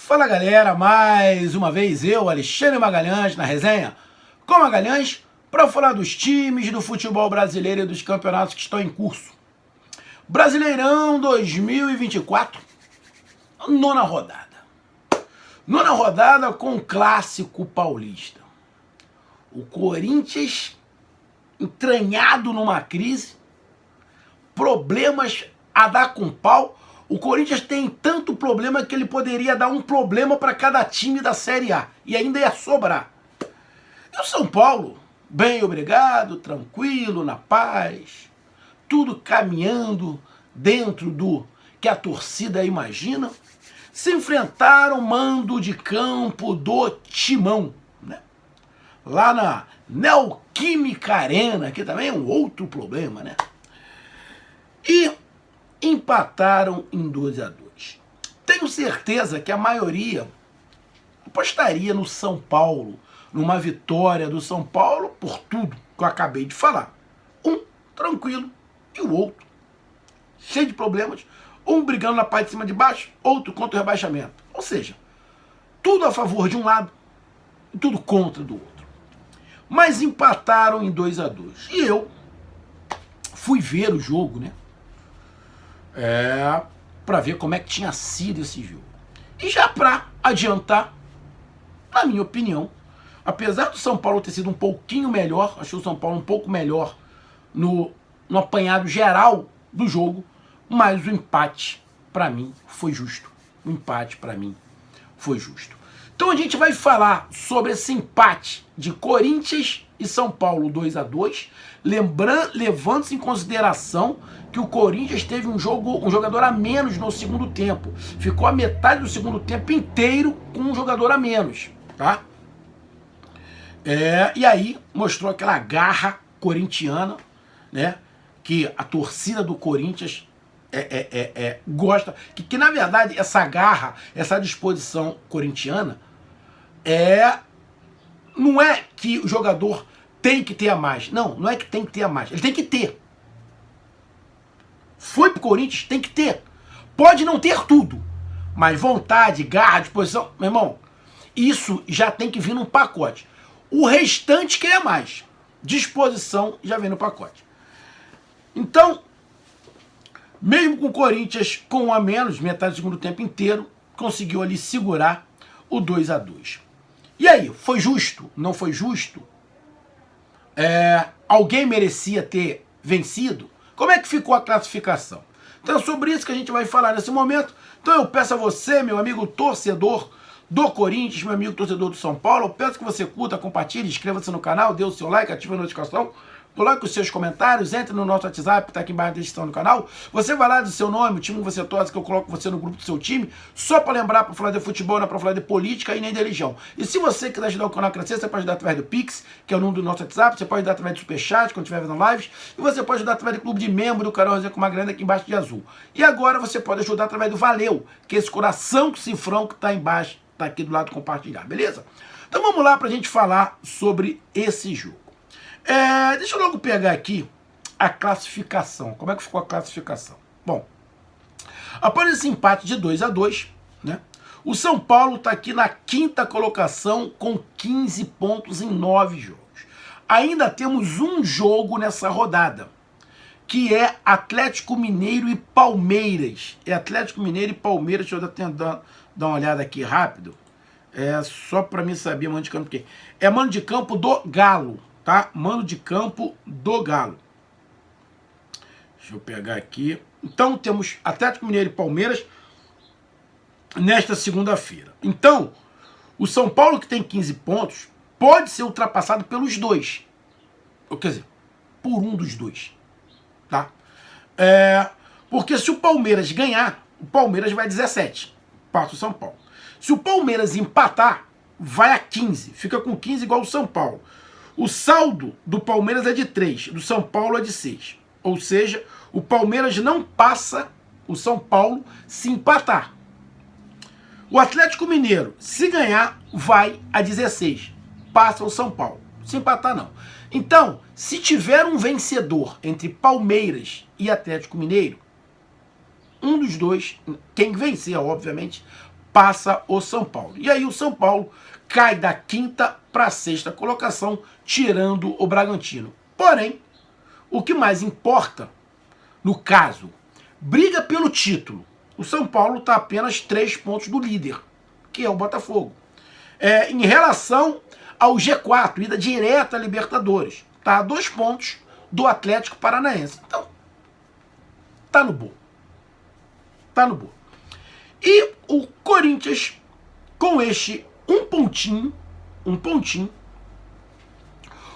Fala galera, mais uma vez eu, Alexandre Magalhães, na resenha com Magalhães, para falar dos times do futebol brasileiro e dos campeonatos que estão em curso. Brasileirão 2024, nona rodada. Nona rodada com o clássico paulista. O Corinthians entranhado numa crise, problemas a dar com pau. O Corinthians tem tanto problema que ele poderia dar um problema para cada time da Série A e ainda ia sobrar. E o São Paulo, bem obrigado, tranquilo, na paz, tudo caminhando dentro do que a torcida imagina, se enfrentaram o mando de campo do Timão, né? Lá na Neoquímica Arena, que também é um outro problema, né? E empataram em 2-2. Tenho certeza que a maioria apostaria no São Paulo, numa vitória do São Paulo por tudo que eu acabei de falar. Um tranquilo e o outro cheio de problemas, um brigando na parte de cima de baixo, outro contra o rebaixamento. Ou seja, tudo a favor de um lado e tudo contra do outro. Mas empataram em 2-2. E eu fui ver o jogo, né? Para ver como é que tinha sido esse jogo. E já para adiantar, na minha opinião, apesar do São Paulo ter sido um pouquinho melhor, achei o São Paulo um pouco melhor no apanhado geral do jogo, mas o empate, para mim, foi justo. O empate, para mim, foi justo. Então a gente vai falar sobre esse empate de Corinthians e São Paulo 2-2, levando-se em consideração que o Corinthians teve um jogador a menos no segundo tempo. Ficou a metade do segundo tempo inteiro com um jogador a menos, tá? E aí mostrou aquela garra corintiana, né? Que a torcida do Corinthians gosta, que na verdade essa garra, essa disposição corintiana não é que o jogador tem que ter a mais. Não é que tem que ter a mais. Ele tem que ter. Foi pro Corinthians, tem que ter. Pode não ter tudo, mas vontade, garra, disposição, meu irmão, isso já tem que vir num pacote. O restante que é mais. Disposição já vem no pacote. Então, mesmo com o Corinthians com um a menos, metade do segundo tempo inteiro, conseguiu ali segurar o 2-2. E aí, foi justo? Não foi justo? Alguém merecia ter vencido? Como é que ficou a classificação? Então é sobre isso que a gente vai falar nesse momento. Então eu peço a você, meu amigo torcedor do Corinthians, meu amigo torcedor do São Paulo, eu peço que você curta, compartilhe, inscreva-se no canal, dê o seu like, ative a notificação, coloque os seus comentários, entre no nosso WhatsApp, está aqui embaixo na descrição do canal. Você vai lá do seu nome, o time que você torce, que eu coloco você no grupo do seu time, só para lembrar, para falar de futebol, não é para falar de política e nem de religião. E se você quiser ajudar o canal a crescer, você pode ajudar através do Pix, que é o número do nosso WhatsApp, você pode ajudar através do Superchat, quando estiver vendo lives, e você pode ajudar através do clube de membro do canal Resenha com Magalhães aqui embaixo de azul. E agora você pode ajudar através do Valeu, que é esse coração cifrão que está embaixo, está aqui do lado compartilhar, beleza? Então vamos lá para a gente falar sobre esse jogo. Deixa eu logo pegar aqui a classificação. Como é que ficou a classificação? Bom, após esse empate de 2-2, né, o São Paulo está aqui na quinta colocação com 15 pontos em 9 jogos. Ainda temos um jogo nessa rodada, que é Atlético Mineiro e Palmeiras. É Atlético Mineiro e Palmeiras, deixa eu tentar dar uma olhada aqui rápido. Só para mim saber mano de campo quem. É mano de campo do Galo. Tá? Mano de campo do Galo. Deixa eu pegar aqui. Então temos Atlético Mineiro e Palmeiras nesta segunda-feira. Então, o São Paulo, que tem 15 pontos, pode ser ultrapassado pelos dois. Ou, quer dizer, por um dos dois. Tá? Porque se o Palmeiras ganhar, o Palmeiras vai a 17. Passa o São Paulo. Se o Palmeiras empatar, vai a 15. Fica com 15 igual o São Paulo. O saldo do Palmeiras é de 3, do São Paulo é de 6. Ou seja, o Palmeiras não passa o São Paulo se empatar. O Atlético Mineiro, se ganhar, vai a 16. Passa o São Paulo. Se empatar, não. Então, se tiver um vencedor entre Palmeiras e Atlético Mineiro, um dos dois, quem vencer, obviamente, passa o São Paulo. E aí o São Paulo cai da quinta para a sexta colocação, tirando o Bragantino. Porém, o que mais importa, no caso, briga pelo título. O São Paulo está apenas 3 pontos do líder, que é o Botafogo. Em relação ao G4, ida direta à Libertadores, está a 2 pontos do Atlético Paranaense. Então, tá no bolo. Tá no bolo. E o Corinthians, com este um pontinho,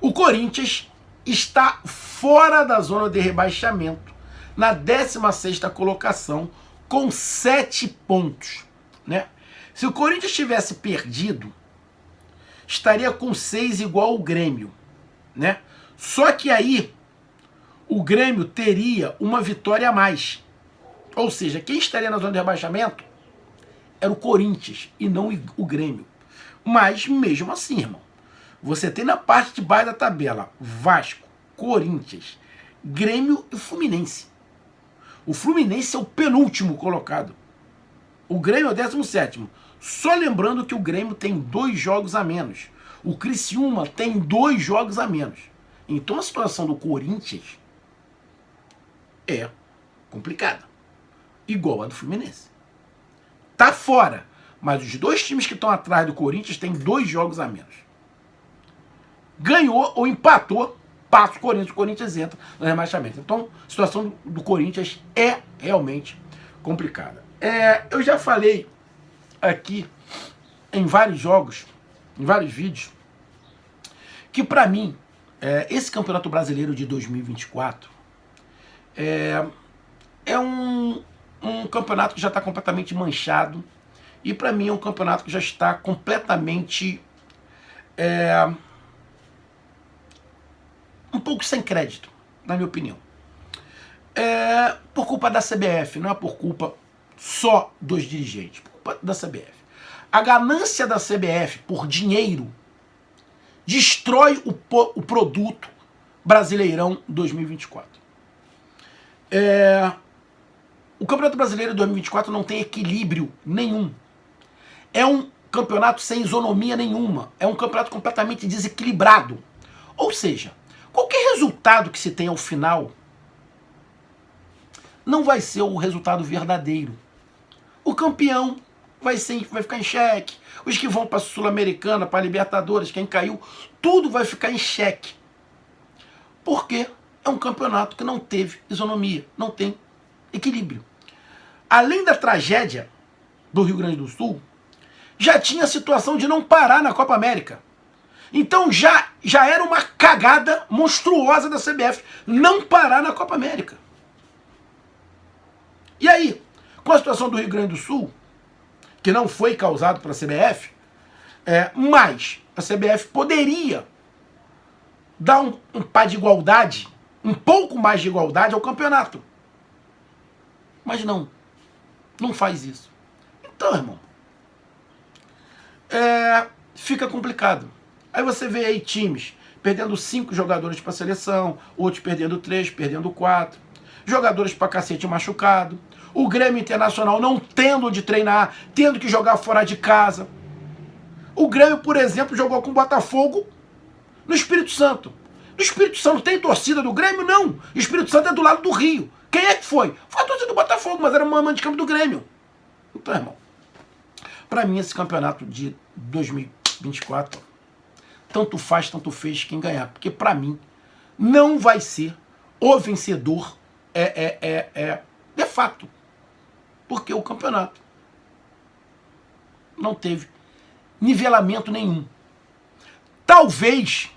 o Corinthians está fora da zona de rebaixamento, na 16ª colocação, com 7 pontos, né? Se o Corinthians tivesse perdido, estaria com 6 igual o Grêmio, né? Só que aí o Grêmio teria uma vitória a mais. Ou seja, quem estaria na zona de rebaixamento era o Corinthians e não o Grêmio. Mas mesmo assim, irmão, você tem na parte de baixo da tabela Vasco, Corinthians, Grêmio e Fluminense. O Fluminense é o penúltimo colocado. O Grêmio é o 17º. Só lembrando que o Grêmio tem 2 jogos a menos. O Criciúma tem 2 jogos a menos. Então a situação do Corinthians é complicada. Igual a do Fluminense. Tá fora. Mas os 2 times que estão atrás do Corinthians têm 2 jogos a menos. Ganhou ou empatou, passa o Corinthians entra no rebaixamento. Então, a situação do Corinthians é realmente complicada. Eu já falei aqui em vários jogos, em vários vídeos, que para mim, esse Campeonato Brasileiro de 2024 é um campeonato que já está completamente manchado, e para mim é um campeonato que já está completamente um pouco sem crédito, na minha opinião. Por culpa da CBF, não é por culpa só dos dirigentes, por culpa da CBF. A ganância da CBF por dinheiro destrói o produto Brasileirão 2024. O Campeonato Brasileiro 2024 não tem equilíbrio nenhum. É um campeonato sem isonomia nenhuma. É um campeonato completamente desequilibrado. Ou seja, qualquer resultado que se tenha ao final não vai ser o resultado verdadeiro. O campeão vai ficar em xeque. Os que vão para a Sul-Americana, para a Libertadores, quem caiu, tudo vai ficar em xeque. Porque é um campeonato que não teve isonomia, não tem equilíbrio. Além da tragédia do Rio Grande do Sul, já tinha a situação de não parar na Copa América. Então já era uma cagada monstruosa da CBF não parar na Copa América. E aí, com a situação do Rio Grande do Sul, que não foi causado pela CBF, mas a CBF poderia dar um par de igualdade, um pouco mais de igualdade ao campeonato. Mas não faz isso. Então, irmão, fica complicado. Aí você vê aí times perdendo 5 jogadores para a seleção, outros perdendo 3, perdendo 4, jogadores pra cacete machucado, o Grêmio Internacional não tendo onde treinar, tendo que jogar fora de casa. O Grêmio, por exemplo, jogou com o Botafogo no Espírito Santo. No Espírito Santo tem torcida do Grêmio? Não. O Espírito Santo é do lado do Rio. Quem é que foi? Foi a torcida do Botafogo, mas era uma mãe de campo do Grêmio. Então, irmão, pra mim esse campeonato de 2024, tanto faz, tanto fez quem ganhar. Porque pra mim não vai ser o vencedor de fato. Porque o campeonato não teve nivelamento nenhum. Talvez,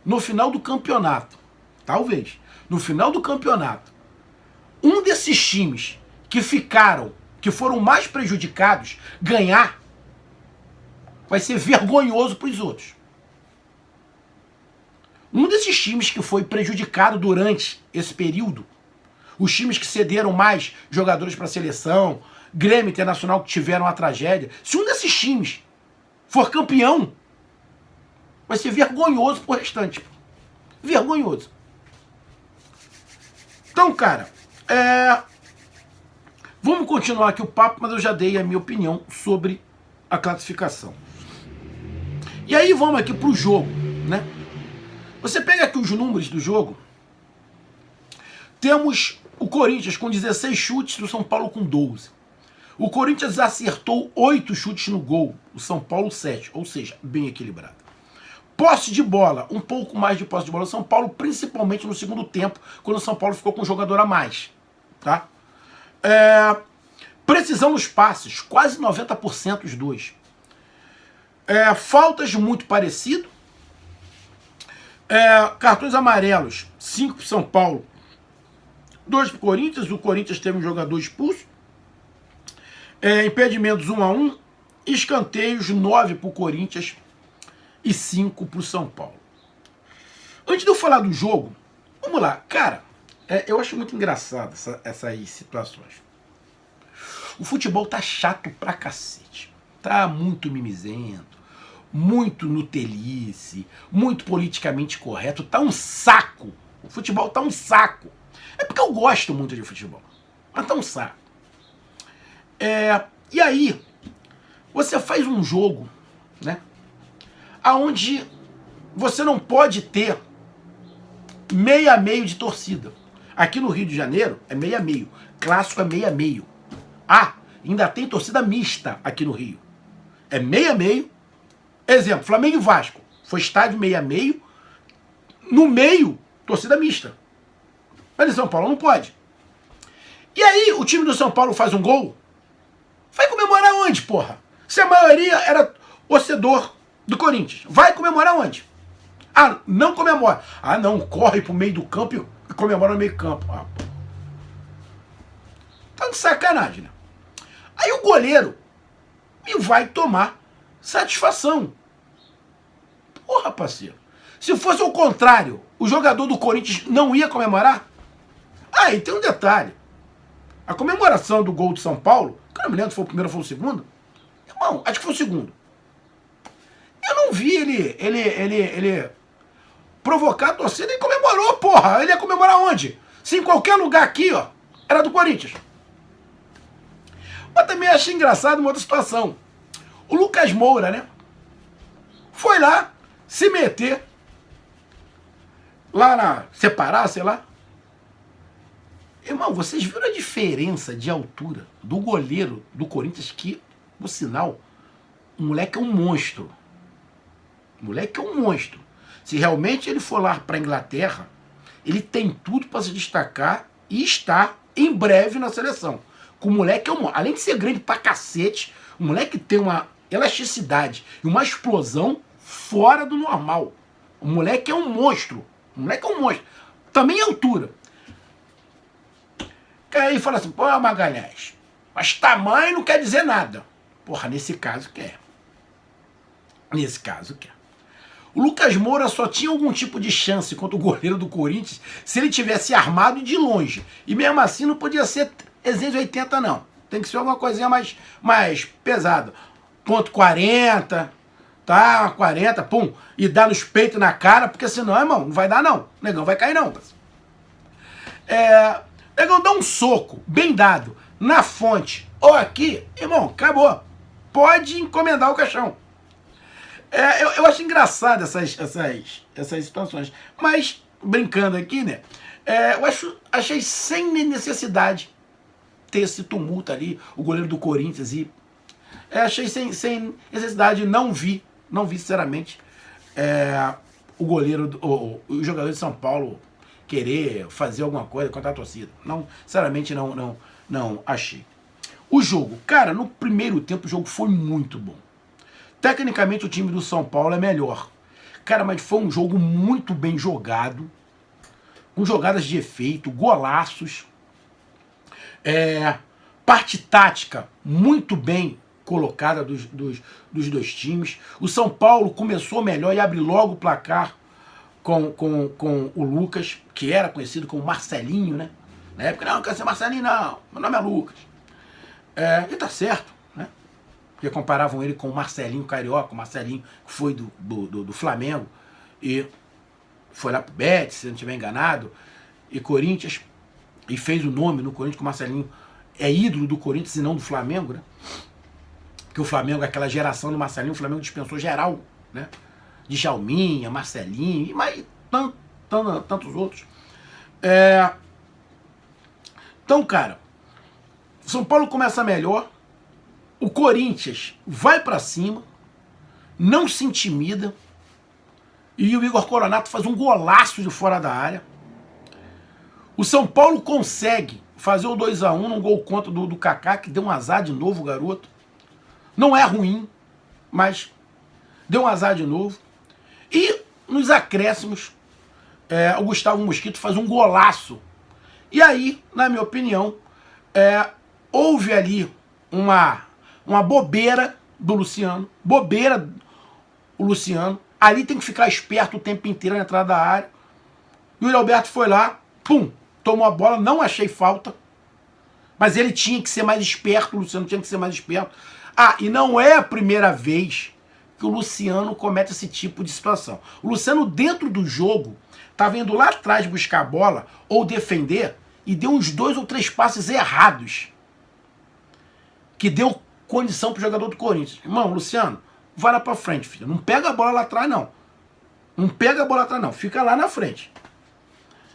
no final do campeonato, um desses times que foram mais prejudicados, ganhar, vai ser vergonhoso para os outros. Um desses times que foi prejudicado durante esse período, os times que cederam mais jogadores para a seleção, Grêmio Internacional que tiveram a tragédia, se um desses times for campeão, vai ser vergonhoso pro restante. Vergonhoso. Então, cara, Vamos continuar aqui o papo, mas eu já dei a minha opinião sobre a classificação. E aí vamos aqui pro jogo, né? Você pega aqui os números do jogo. Temos o Corinthians com 16 chutes, o São Paulo com 12. O Corinthians acertou 8 chutes no gol, o São Paulo 7, ou seja, bem equilibrado. Posse de bola, um pouco mais de posse de bola do São Paulo, principalmente no segundo tempo, quando o São Paulo ficou com um jogador a mais. Tá? Precisão nos passes, quase 90% os dois. Faltas muito parecido. Cartões amarelos, 5 para o São Paulo, 2 para o Corinthians. O Corinthians teve um jogador expulso. Impedimentos 1-1. Escanteios 9 para o Corinthians e 5 para o São Paulo. Antes de eu falar do jogo, vamos lá. Cara, eu acho muito engraçado essas situações. O futebol tá chato pra cacete. Tá muito mimizento, muito nutelice, muito politicamente correto. Tá um saco. O futebol tá um saco. É porque eu gosto muito de futebol, mas tá um saco. E aí, você faz um jogo, né, aonde você não pode ter meio a meio de torcida. Aqui no Rio de Janeiro é meio a meio. Clássico é meio a meio. Ainda tem torcida mista aqui no Rio. É meio a meio. Exemplo, Flamengo e Vasco. Foi estádio meio a meio. No meio, torcida mista. Mas em São Paulo não pode. E aí, o time do São Paulo faz um gol. Vai comemorar onde, porra? Se a maioria era torcedor do Corinthians. Vai comemorar onde? Não comemora. Não, corre pro meio do campo e comemora no meio do campo. Porra. Tá de sacanagem, né? Aí o goleiro vai tomar satisfação. Porra, parceiro. Se fosse o contrário, o jogador do Corinthians não ia comemorar? E tem um detalhe. A comemoração do gol de São Paulo, que eu não me lembro se foi o primeiro ou foi o segundo. Irmão, acho que foi o segundo. Eu não vi ele provocar a torcida e comemorou, porra. Ele ia comemorar onde? Se em qualquer lugar aqui, ó, era do Corinthians. Mas também achei engraçado uma outra situação. O Lucas Moura, né? Foi lá se meter lá na... separar, sei lá. Irmão, vocês viram a diferença de altura do goleiro do Corinthians, que, por sinal, o moleque é um monstro. O moleque é um monstro. Se realmente ele for lá para a Inglaterra, ele tem tudo para se destacar e estar em breve na seleção. O moleque é um... Além de ser grande pra cacete, o moleque tem uma elasticidade e uma explosão fora do normal. O moleque é um monstro. O moleque é um monstro. Também é altura. Aí fala assim, Magalhães, mas tamanho não quer dizer nada. Porra, nesse caso quer. Nesse caso quer. O Lucas Moura só tinha algum tipo de chance contra o goleiro do Corinthians se ele tivesse armado de longe. E mesmo assim não podia ser 380 não. Tem que ser alguma coisinha mais pesada. Ponto 40, tá? 40, pum. E dá nos peitos, na cara, porque senão, irmão, não vai dar não. O negão vai cair não. Negão dá um soco, bem dado, na fonte ou aqui, irmão, acabou. Pode encomendar o caixão. Eu acho engraçado essas situações. Mas, brincando aqui, né? Achei sem necessidade ter esse tumulto ali, o goleiro do Corinthians. Achei sem necessidade, não vi sinceramente, o goleiro, o jogador de São Paulo querer fazer alguma coisa contra a torcida. Não, sinceramente, não achei. O jogo, cara, no primeiro tempo o jogo foi muito bom. Tecnicamente o time do São Paulo é melhor. Cara, mas foi um jogo muito bem jogado, com jogadas de efeito, golaços, parte tática muito bem colocada dos dois times. O São Paulo começou melhor e abre logo o placar com o Lucas, que era conhecido como Marcelinho, né? Na época, não quero ser Marcelinho, não. Meu nome é Lucas. E tá certo, né? Porque comparavam ele com o Marcelinho Carioca, o Marcelinho que foi do Flamengo e foi lá pro Betis, se não estiver enganado, e Corinthians, e fez o nome no Corinthians, que o Marcelinho é ídolo do Corinthians e não do Flamengo, né? Que o Flamengo, aquela geração do Marcelinho, o Flamengo dispensou geral, né? De Jalminha, Marcelinho, mas tantos outros. Então, cara, São Paulo começa melhor, o Corinthians vai pra cima, não se intimida, e o Igor Coronato faz um golaço de fora da área. O São Paulo consegue fazer o 2-1 num gol contra do Kaká, que deu um azar de novo, garoto. Não é ruim, mas deu um azar de novo. E nos acréscimos, o Gustavo Mosquito faz um golaço. E aí, na minha opinião, houve ali uma bobeira do Luciano. Bobeira o Luciano. Ali tem que ficar esperto o tempo inteiro na entrada da área. E o Alberto foi lá, pum, tomou a bola, não achei falta. Mas ele tinha que ser mais esperto, o Luciano tinha que ser mais esperto. E não é a primeira vez que o Luciano comete esse tipo de situação. O Luciano, dentro do jogo, estava indo lá atrás buscar a bola ou defender e deu uns 2 ou 3 passes errados. Que deu condição para o jogador do Corinthians. Irmão, Luciano, vai lá para frente, filho. Não pega a bola lá atrás, não. Não pega a bola lá atrás, não. Fica lá na frente.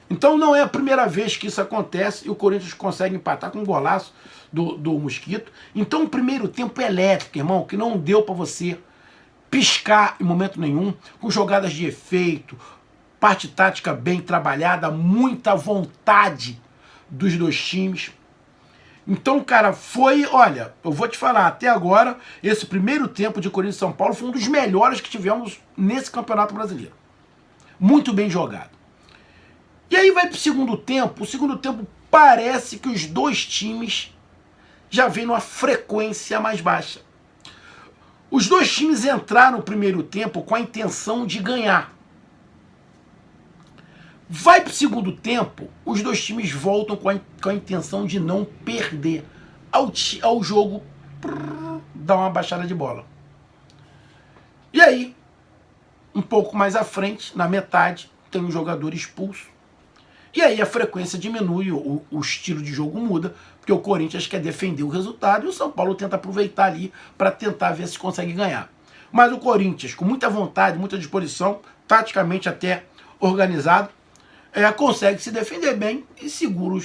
Então não é a primeira vez que isso acontece e o Corinthians consegue empatar com um golaço do Mosquito. Então o primeiro tempo é elétrico, irmão, que não deu para você piscar em momento nenhum, com jogadas de efeito, parte tática bem trabalhada, muita vontade dos dois times. Então, cara, olha, eu vou te falar, até agora, esse primeiro tempo de Corinthians e São Paulo foi um dos melhores que tivemos nesse Campeonato Brasileiro. Muito bem jogado. E aí vai pro segundo tempo, o segundo tempo parece que os dois times já vêm numa frequência mais baixa. Os dois times entraram no primeiro tempo com a intenção de ganhar. Vai pro segundo tempo, os dois times voltam com a intenção de não perder. Ao jogo, dá uma baixada de bola. E aí, um pouco mais à frente, na metade, tem um jogador expulso. E aí a frequência diminui, o estilo de jogo muda, porque o Corinthians quer defender o resultado e o São Paulo tenta aproveitar ali para tentar ver se consegue ganhar. Mas o Corinthians, com muita vontade, muita disposição, taticamente até organizado, consegue se defender bem e segura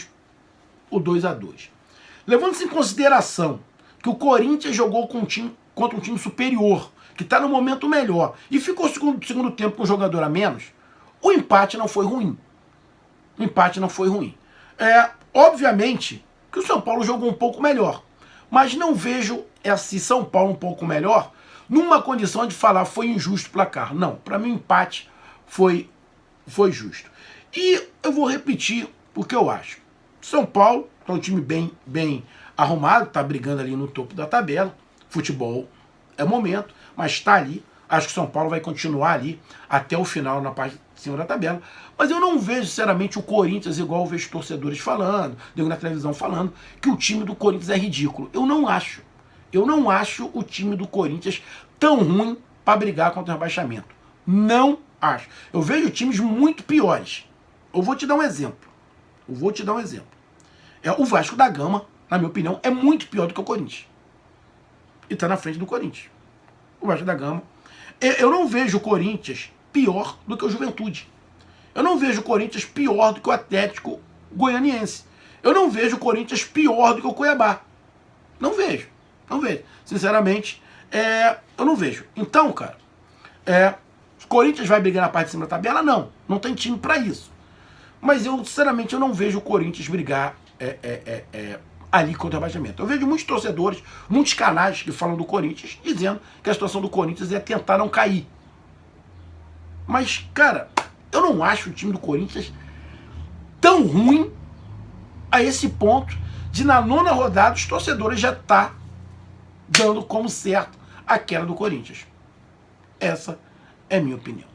o 2-2. Levando-se em consideração que o Corinthians jogou contra um time superior, que está no momento melhor, e ficou segundo tempo com um jogador a menos, o empate não foi ruim. O empate não foi ruim. Obviamente que o São Paulo jogou um pouco melhor, mas não vejo esse São Paulo um pouco melhor numa condição de falar foi injusto o placar. Não, para mim o empate foi justo. E eu vou repetir o que eu acho. São Paulo é um time bem arrumado, está brigando ali no topo da tabela. Futebol é momento, mas está ali. Acho que o São Paulo vai continuar ali até o final na parte de cima da tabela. Mas eu não vejo, sinceramente, o Corinthians, igual eu vejo torcedores falando, digo na televisão falando, que o time do Corinthians é ridículo. Eu não acho. Eu não acho o time do Corinthians tão ruim para brigar contra o rebaixamento. Não acho. Eu vejo times muito piores. Eu vou te dar um exemplo. O Vasco da Gama, na minha opinião, é muito pior do que o Corinthians. E está na frente do Corinthians. O Vasco da Gama. Eu não vejo o Corinthians pior do que o Juventude. Eu não vejo o Corinthians pior do que o Atlético Goianiense. Eu não vejo o Corinthians pior do que o Cuiabá. Não vejo. Sinceramente, eu não vejo. Então, cara, o Corinthians vai brigar na parte de cima da tabela? Não. Não tem time para isso. Mas eu, sinceramente, eu não vejo o Corinthians brigar ali contra o rebaixamento. Eu vejo muitos torcedores, muitos canais que falam do Corinthians, dizendo que a situação do Corinthians é tentar não cair. Mas, cara, eu não acho o time do Corinthians tão ruim a esse ponto de, na 9ª rodada, os torcedores já estão dando como certo a queda do Corinthians. Essa é a minha opinião.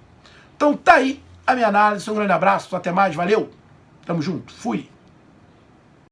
Então tá aí a minha análise. Um grande abraço, até mais, valeu, tamo junto, fui.